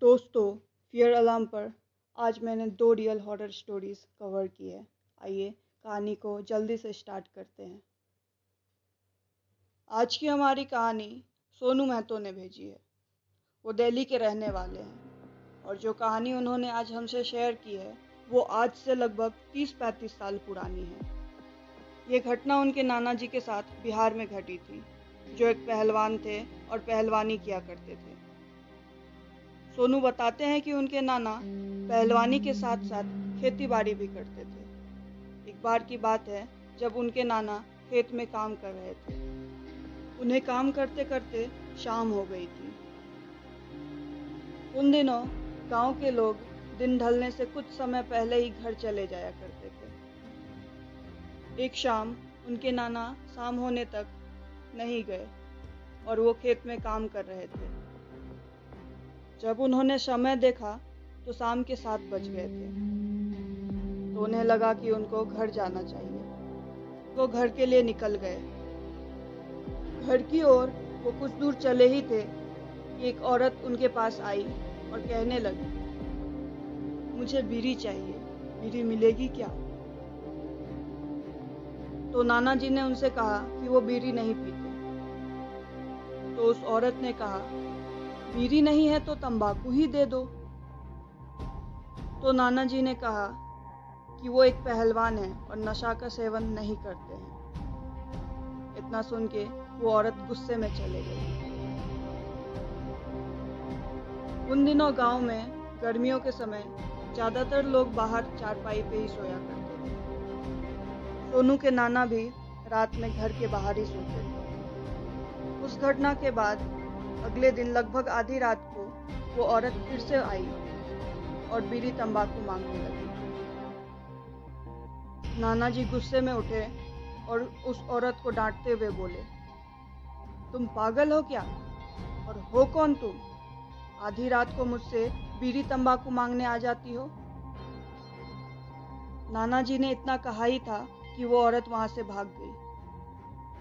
दोस्तों, fear alarm पर आज मैंने 2 रियल हॉरर स्टोरीज़ कवर की है। आइए कहानी को जल्दी से स्टार्ट करते हैं। आज की हमारी कहानी सोनू महतो ने भेजी है। वो दिल्ली के रहने वाले हैं और जो कहानी उन्होंने आज हमसे शेयर की है वो आज से लगभग 30-35 साल पुरानी है। ये घटना उनके नाना जी के साथ बिहार में घटी थी, जो एक पहलवान थे और पहलवानी किया करते थे। सोनू बताते हैं कि उनके नाना पहलवानी के साथ साथ खेती बाड़ी भी करते थे। एक बार की बात है जब उनके नाना खेत में काम कर रहे थे। उन्हें काम करते करते शाम हो गई थी। उन दिनों गांव के लोग दिन ढलने से कुछ समय पहले ही घर चले जाया करते थे। एक शाम उनके नाना शाम होने तक नहीं गए और वो खेत में काम कर रहे थे। जब उन्होंने समय देखा तो शाम के 7 बज गए थे, तो उन्हें लगा कि उनको घर जाना चाहिए। वो घर के लिए निकल गए। घर की ओर वो कुछ दूर चले ही थे कि एक औरत उनके पास आई और कहने लगी, मुझे बीड़ी चाहिए, बीड़ी मिलेगी क्या? तो नाना जी ने उनसे कहा कि वो बीड़ी नहीं पीते। तो उस औरत ने कहा, बीड़ी नहीं है तो तंबाकू ही दे दो। तो नाना जी ने कहा कि वो एक पहलवान है और नशा का सेवन नहीं करते हैं। इतना सुन के वो औरत गुस्से में चले गई। उन दिनों गांव में गर्मियों के समय ज़्यादातर लोग बाहर चारपाई पे ही सोया करते थे। सोनू के नाना भी रात में घर के बाहर ही सोते थे। उस घटना के बाद अगले दिन लगभग आधी रात को वो औरत फिर से आई और बीड़ी तंबाकू मांगने लगी। नाना जी गुस्से में उठे और उस औरत को डांटते हुए बोले, तुम पागल हो क्या? और हो कौन तुम? आधी रात को मुझसे बीड़ी तंबाकू मांगने आ जाती हो? नाना जी ने इतना कहा ही था कि वो औरत वहां से भाग गई।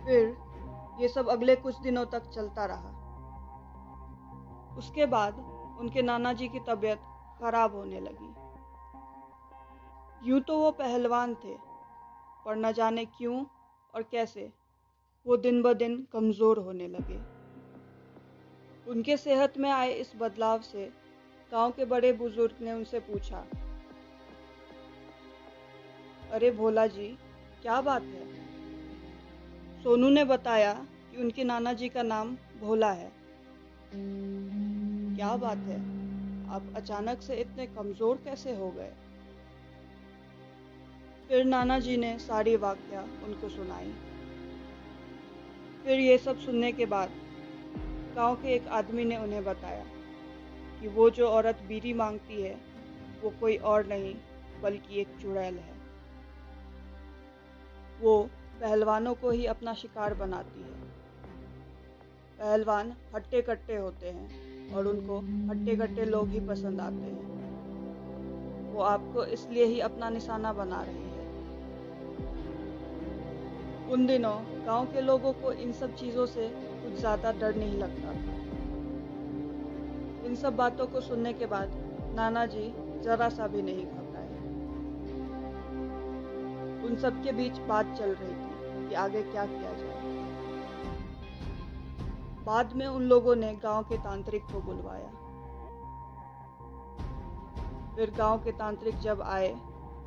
फिर ये सब अगले कुछ दिनों तक चलता रहा। उसके बाद उनके नाना जी की तबीयत खराब होने लगी। यूं तो वो पहलवान थे, पर न जाने क्यों और कैसे वो दिन ब दिन कमज़ोर होने लगे। उनके सेहत में आए इस बदलाव से गांव के बड़े बुजुर्ग ने उनसे पूछा, अरे भोला जी, क्या बात है? सोनू ने बताया कि उनके नाना जी का नाम भोला है। क्या बात है? आप अचानक से इतने कमज़ोर कैसे हो गए? फिर नाना जी ने सारी वाकया उनको सुनाई। फिर ये सब सुनने के बाद गांव के एक आदमी ने उन्हें बताया कि वो जो औरत बीड़ी मांगती है वो कोई और नहीं बल्कि एक चुड़ैल है। वो पहलवानों को ही अपना शिकार बनाती है। पहलवान हट्टे कट्टे होते हैं और उनको हट्टे कट्टे लोग ही पसंद आते हैं। वो आपको इसलिए ही अपना निशाना बना रही है। उन दिनों गांव के लोगों को इन सब चीज़ों से कुछ ज़्यादा डर नहीं लगता था। इन सब बातों को सुनने के बाद नाना जी जरा सा भी नहीं घबराए। उन सब के बीच बात चल रही थी कि आगे क्या किया जाए। बाद में उन लोगों ने गांव के तांत्रिक को बुलवाया। फिर गांव के तांत्रिक जब आए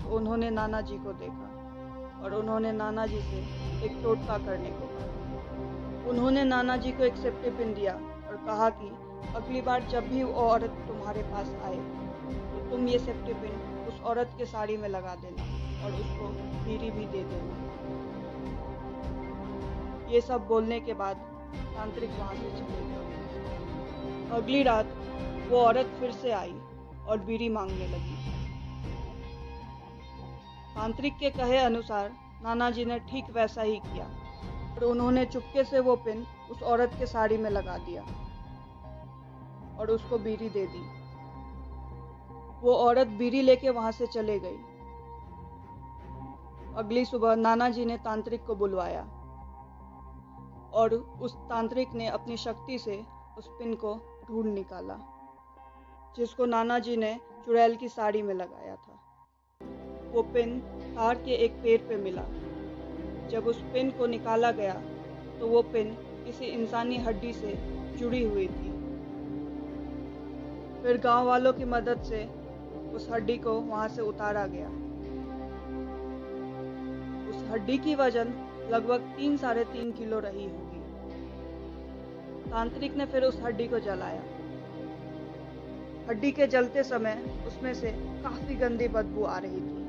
तो उन्होंने नाना जी को देखा और उन्होंने नाना जी से एक टोटका करने को कहा। उन्होंने नाना जी को एक सेफ्टी पिन दिया और कहा कि अगली बार जब भी वो औरत तुम्हारे पास आए तो तुम ये सेफ्टी पिन उस औरत के साड़ी में लगा देना और उसको बीड़ी भी दे देना। ये सब बोलने के बाद तांत्रिक वहां से चले गए। अगली रात वो औरत फिर से आई और बीड़ी मांगने लगी। तांत्रिक के कहे अनुसार नाना जी ने ठीक वैसा ही किया और उन्होंने चुपके से वो पिन उस औरत के साड़ी में लगा दिया और उसको बीड़ी दे दी। वो औरत बीड़ी लेके वहां से चले गई। अगली सुबह नाना जी ने तांत्रिक को बुलवाया और उस तांत्रिक ने अपनी शक्ति से उस पिन को ढूंढ निकाला। जिसको नाना जी ने चुड़ैल की साड़ी में लगाया था। वो पिन कार के एक पेड़ पे मिला। जब उस पिन को निकाला गया तो वो पिन किसी इंसानी हड्डी से जुड़ी हुई थी। फिर गांव वालों की मदद से उस हड्डी को वहां से उतारा गया। उस हड्डी की वजन लगभग 3-3.5 किलो रही होगी। तांत्रिक ने फिर उस हड्डी को जलाया। हड्डी के जलते समय उसमें से काफी गंदी बदबू आ रही थी।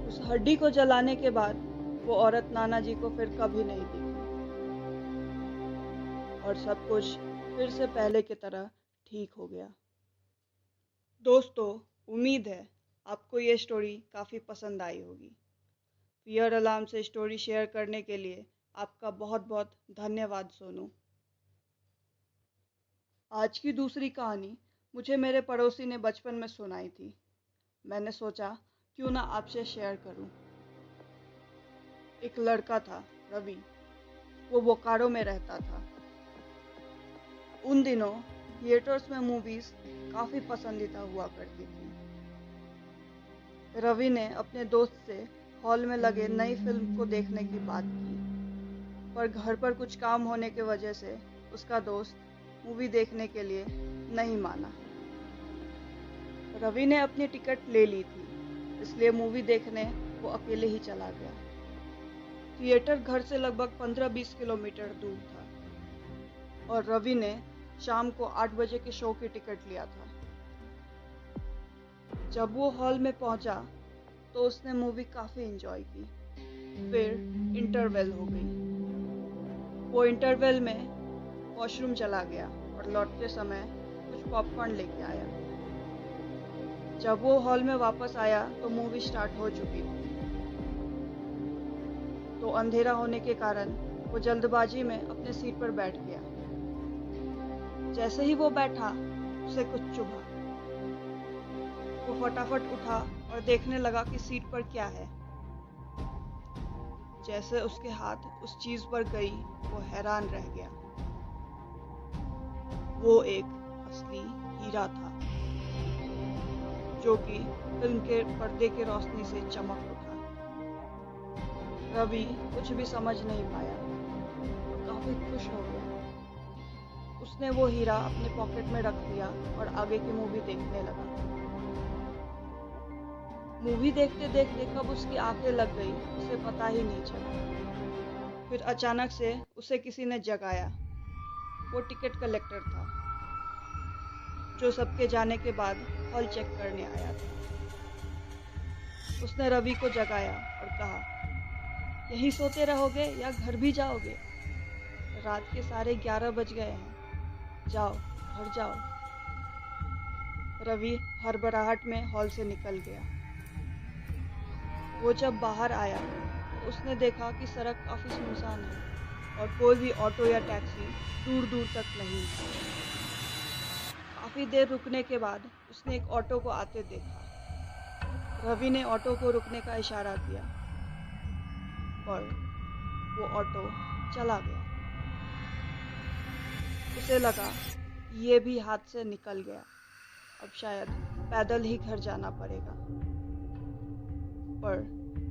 उस हड्डी को जलाने के बाद वो औरत नाना जी को फिर कभी नहीं दिखी और सब कुछ फिर से पहले की तरह ठीक हो गया। दोस्तों, उम्मीद है आपको ये स्टोरी काफ़ी पसंद आई होगी। फियर अलार्म से स्टोरी शेयर करने के लिए आपका बहुत बहुत धन्यवाद सोनू। आज की दूसरी कहानी मुझे मेरे पड़ोसी ने बचपन में सुनाई थी। मैंने सोचा क्यों ना आपसे शेयर करूं। एक लड़का था, रवि। वो बोकारो में रहता था। उन दिनों थिएटर्स में मूवीज काफ़ी पसंदीदा हुआ करती थी। रवि ने अपने दोस्त से हॉल में लगे नई फिल्म को देखने की बात की, पर घर पर कुछ काम होने की वजह से उसका दोस्त मूवी देखने के लिए नहीं माना। रवि ने अपनी टिकट ले ली थी, इसलिए मूवी देखने वो अकेले ही चला गया। थिएटर घर से लगभग 15-20 किलोमीटर दूर था और रवि ने शाम को 8 बजे के शो की टिकट लिया था। जब वो हॉल में पहुंचा तो उसने मूवी काफ़ी एंजॉय की। फिर इंटरवल हो गई। वो इंटरवल में वॉशरूम चला गया और लौटते समय कुछ पॉपकॉर्न लेके आया। जब वो हॉल में वापस आया तो मूवी स्टार्ट हो चुकी थी। तो अंधेरा होने के कारण वो जल्दबाजी में अपने सीट पर बैठ गया। जैसे ही वो बैठा उसे कुछ चुभा। वो फटाफट उठा और देखने लगा कि सीट पर क्या है। जैसे उसके हाथ उस चीज पर गई वो हैरान रह गया। वो एक असली हीरा था जो कि फिल्म के पर्दे की रोशनी से चमक उठा। रवि कुछ भी समझ नहीं पाया, काफी खुश हो गया। उसने वो हीरा अपने पॉकेट में रख दिया और आगे की मूवी देखने लगा। मूवी देखते देखते कब उसकी आंखें लग गई उसे पता ही नहीं चला। फिर अचानक से उसे किसी ने जगाया। वो टिकट कलेक्टर था जो सबके जाने के बाद हॉल चेक करने आया था। उसने रवि को जगाया और कहा, यहीं सोते रहोगे या घर भी जाओगे? रात के 11:30 बज गए हैं, जाओ घर जाओ। रवि हड़बड़ाहट में हॉल से निकल गया। वो जब बाहर आया तो उसने देखा कि सड़क काफी सुनसान है और कोई भी ऑटो या टैक्सी दूर दूर तक नहीं है। काफी देर रुकने के बाद उसने एक ऑटो को आते देखा। रवि ने ऑटो को रुकने का इशारा किया, पर वो ऑटो चला गया। उसे लगा ये भी हाथ से निकल गया, अब शायद पैदल ही घर जाना पड़ेगा। पर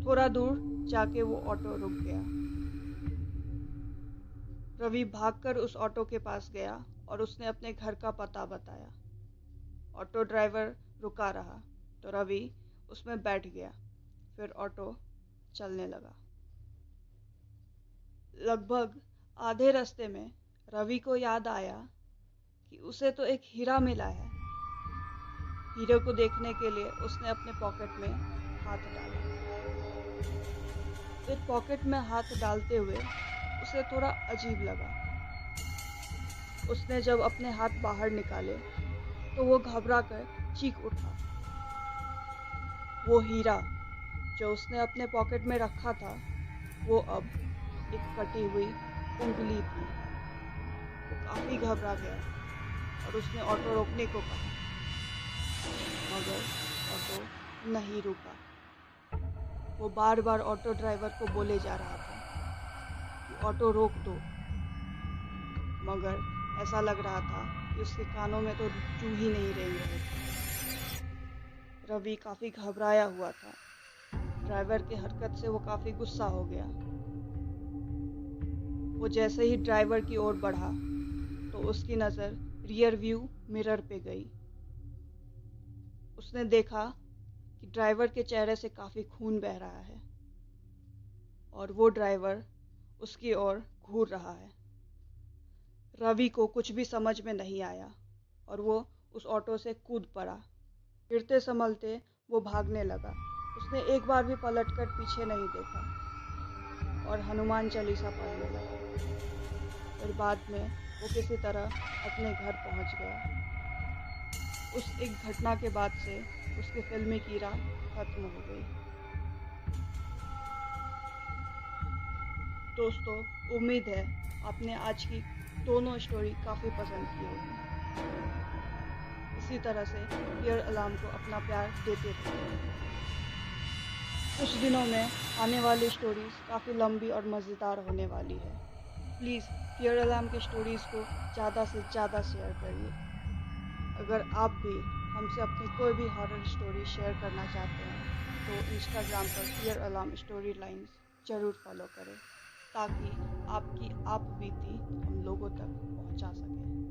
थोड़ा दूर जाके वो ऑटो रुक गया। रवि भागकर उस ऑटो के पास गया और उसने अपने घर का पता बताया। ऑटो ड्राइवर रुका रहा तो रवि उसमें बैठ गया। फिर ऑटो चलने लगा। लगभग आधे रास्ते में रवि को याद आया कि उसे तो एक हीरा मिला है। हीरे को देखने के लिए उसने अपने पॉकेट में हाथ डाला। फिर पॉकेट में हाथ डालते हुए उसे थोड़ा अजीब लगा। उसने जब अपने हाथ बाहर निकाले तो वो घबराकर चीख उठा। वो हीरा जो उसने अपने पॉकेट में रखा था वो अब एक कटी हुई उंगली थी। वो काफी घबरा गया और उसने ऑटो रोकने को कहा, मगर ऑटो नहीं रुका। वो बार बार ऑटो ड्राइवर को बोले जा रहा था कि ऑटो रोक दो, मगर ऐसा लग रहा था कि कि उसके कानों में तो जू ही नहीं रेंग रहे थे। रवि काफ़ी घबराया हुआ था। ड्राइवर की हरकत से वो काफ़ी गुस्सा हो गया। वो जैसे ही ड्राइवर की ओर बढ़ा तो उसकी नज़र रियर व्यू मिरर पे गई। उसने देखा कि ड्राइवर के चेहरे से काफ़ी खून बह रहा है और वो ड्राइवर उसकी ओर घूर रहा है। रवि को कुछ भी समझ में नहीं आया और वो उस ऑटो से कूद पड़ा। गिरते संभलते वो भागने लगा। उसने एक बार भी पलटकर पीछे नहीं देखा और हनुमान चालीसा पढ़ने लगा। फिर बाद में वो किसी तरह अपने घर पहुंच गया। उस एक घटना के बाद से उसकी फिल्मी कीड़ा खत्म हो गई। दोस्तों, उम्मीद है आपने आज की दोनों स्टोरी काफ़ी पसंद की होगी। इसी तरह से फियर अलार्म को अपना प्यार देते रहिए। कुछ दिनों में आने वाली स्टोरीज काफ़ी लंबी और मज़ेदार होने वाली है। प्लीज़ फियर अलार्म की स्टोरीज़ को ज़्यादा से ज़्यादा शेयर करिए। अगर आप भी हमसे अपनी कोई भी हॉरर स्टोरी शेयर करना चाहते हैं तो इंस्टाग्राम पर फियर अलार्म स्टोरी लाइन्स ज़रूर फॉलो करें ताकि आपकी आप बीती हम लोगों तक पहुंचा सकें।